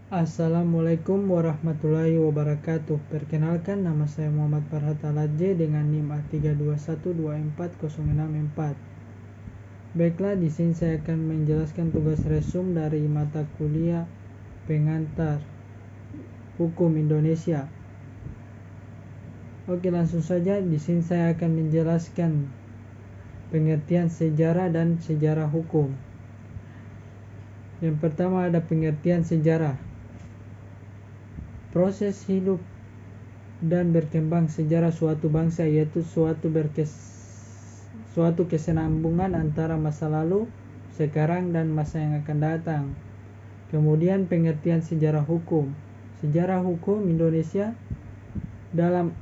Assalamualaikum warahmatullahi wabarakatuh. Perkenalkan, nama saya Muhammad Farhat Aladje dengan NIM A321240664. Baiklah, di sini saya akan menjelaskan tugas resum dari mata kuliah pengantar Hukum Indonesia. Oke, langsung saja. Di sini saya akan menjelaskan pengertian sejarah dan sejarah hukum. Yang pertama ada pengertian sejarah. Proses hidup dan berkembang sejarah suatu bangsa yaitu suatu kesinambungan antara masa lalu, sekarang, dan masa yang akan datang. Kemudian pengertian sejarah hukum. Sejarah hukum Indonesia dalam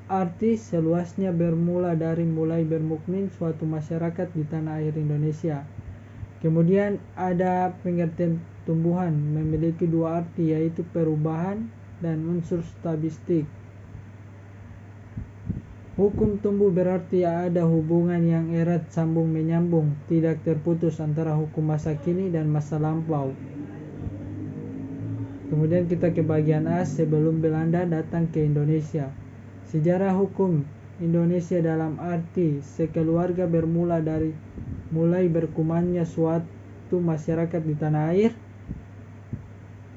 arti seluasnya bermula dari mulai bermukmin suatu masyarakat di tanah air Indonesia. Kemudian ada pengertian tumbuhan, memiliki dua arti yaitu perubahan dan unsur statistik. Hukum tumbuh berarti ada hubungan yang erat sambung menyambung, tidak terputus antara hukum masa kini dan masa lampau. Kemudian kita ke bagian A, sebelum Belanda datang ke Indonesia. Sejarah hukum Indonesia dalam arti sekeluarga bermula dari mulai berkembangnya suatu masyarakat di tanah air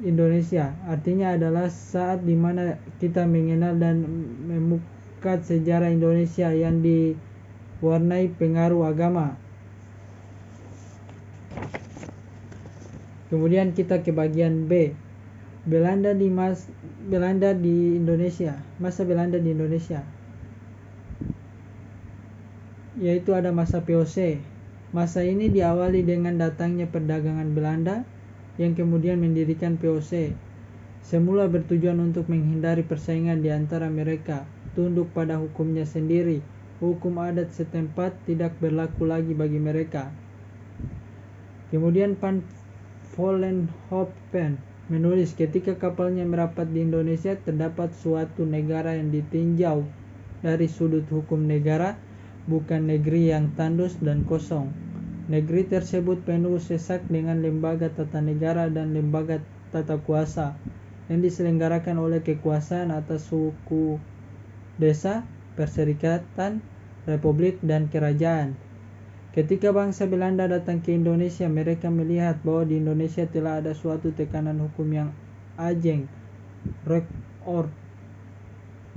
Indonesia. Artinya adalah saat dimana kita mengenal dan memukat sejarah Indonesia yang diwarnai pengaruh agama. Kemudian kita ke bagian B, Belanda di Indonesia. Masa Belanda di Indonesia, yaitu ada masa VOC. Masa ini diawali dengan datangnya perdagangan Belanda yang kemudian mendirikan VOC. Semula bertujuan untuk menghindari persaingan di antara mereka, tunduk pada hukumnya sendiri. Hukum adat setempat tidak berlaku lagi bagi mereka. Kemudian Van Vollenhoven menulis, ketika kapalnya merapat di Indonesia, terdapat suatu negara yang ditinjau dari sudut hukum negara, bukan negeri yang tandus dan kosong. Negeri tersebut penuh sesak dengan lembaga tata negara dan lembaga tata kuasa yang diselenggarakan oleh kekuasaan atas suku, desa, perserikatan, republik, dan kerajaan. Ketika bangsa Belanda datang ke Indonesia, mereka melihat bahwa di Indonesia telah ada suatu tekanan hukum yang ajeng, record.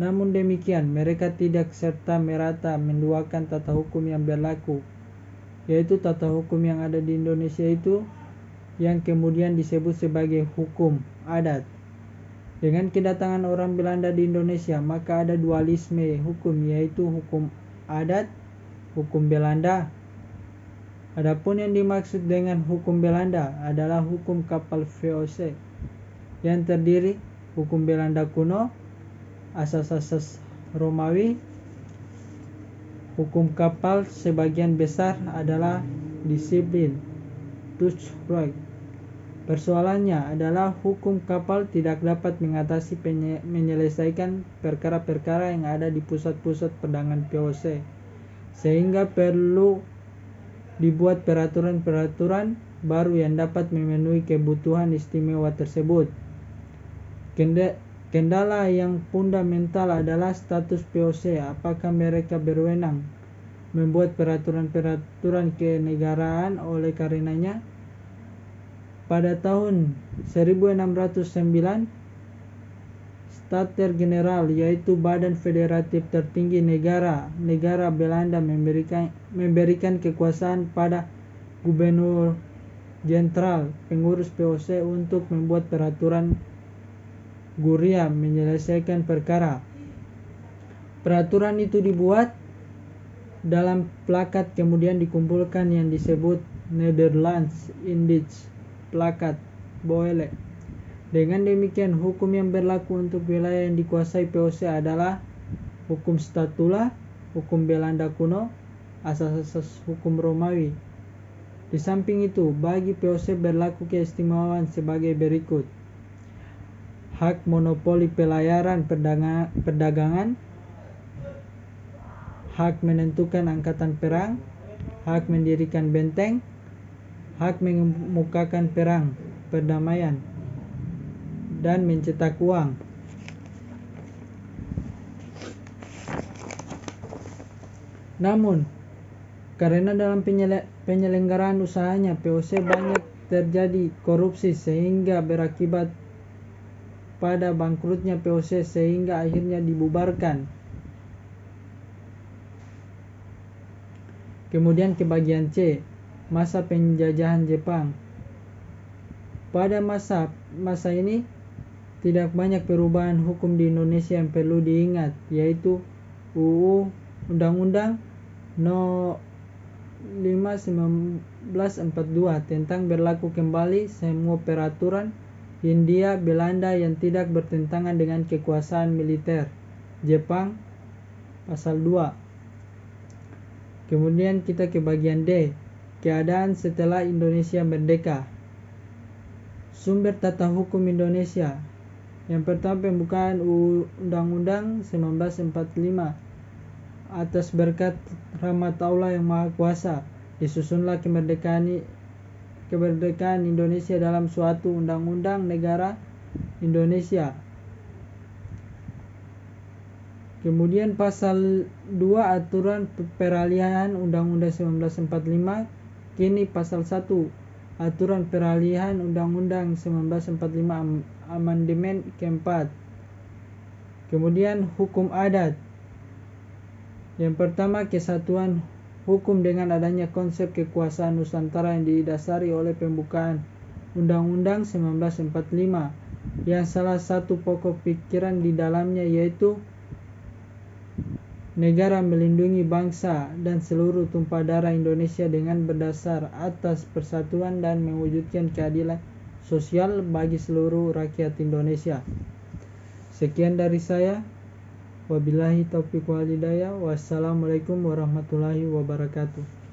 Namun demikian, mereka tidak serta merata menduakan tata hukum yang berlaku, yaitu tata hukum yang ada di Indonesia itu yang kemudian disebut sebagai hukum adat. Dengan kedatangan orang Belanda di Indonesia, maka ada dualisme hukum, yaitu hukum adat, hukum Belanda. Adapun yang dimaksud dengan hukum Belanda adalah hukum kapal VOC yang terdiri hukum Belanda kuno, asas-asas Romawi. Hukum kapal sebagian besar adalah disiplin Dutch-Roy. Persoalannya adalah hukum kapal tidak dapat mengatasi menyelesaikan perkara-perkara yang ada di pusat-pusat perdagangan VOC, sehingga perlu dibuat peraturan-peraturan baru yang dapat memenuhi kebutuhan istimewa tersebut. Kendala yang fundamental adalah status VOC. Apakah mereka berwenang membuat peraturan-peraturan kenegaraan? Oleh karenanya, pada tahun 1609, Stater General, yaitu badan federatif tertinggi negara Belanda, memberikan kekuasaan pada Gubernur Jenderal, pengurus VOC, untuk membuat peraturan Guria menyelesaikan perkara. Peraturan itu dibuat dalam plakat, kemudian dikumpulkan yang disebut Netherlands Indisch Plakat Boele. Dengan demikian, hukum yang berlaku untuk wilayah yang dikuasai VOC adalah hukum statula, hukum Belanda kuno, asas-asas hukum Romawi. Di samping itu, bagi VOC berlaku keistimewaan sebagai berikut: hak monopoli pelayaran perdagangan, hak menentukan angkatan perang, hak mendirikan benteng, hak mengemukakan perang perdamaian, dan mencetak uang. Namun, karena dalam penyelenggaraan usahanya VOC banyak terjadi korupsi sehingga berakibat pada bangkrutnya VOC sehingga akhirnya dibubarkan. Kemudian ke bagian C, masa penjajahan Jepang. Pada masa ini tidak banyak perubahan hukum di Indonesia yang perlu diingat, yaitu UU Undang-Undang No. 5/1942 tentang berlaku kembali semua peraturan Hindia Belanda yang tidak bertentangan dengan kekuasaan militer Jepang, pasal 2. Kemudian kita ke bagian D, keadaan setelah Indonesia merdeka. Sumber tata hukum Indonesia. Yang pertama, pembukaan Undang-Undang 1945 atas berkat rahmat Allah yang Maha Kuasa. Disusunlah kemerdekaan Indonesia dalam suatu undang-undang negara Indonesia. Kemudian pasal 2 aturan peralihan Undang-Undang 1945, kini pasal 1 aturan peralihan Undang-Undang 1945 amandemen keempat. Kemudian hukum adat. Yang pertama, kesatuan hukum dengan adanya konsep kekuasaan Nusantara yang didasari oleh pembukaan Undang-Undang 1945 yang salah satu pokok pikiran di dalamnya yaitu negara melindungi bangsa dan seluruh tumpah darah Indonesia dengan berdasar atas persatuan dan mewujudkan keadilan sosial bagi seluruh rakyat Indonesia. Sekian dari saya. Wabillahi taufiq wal hidayah. Wassalamualaikum warahmatullahi wabarakatuh.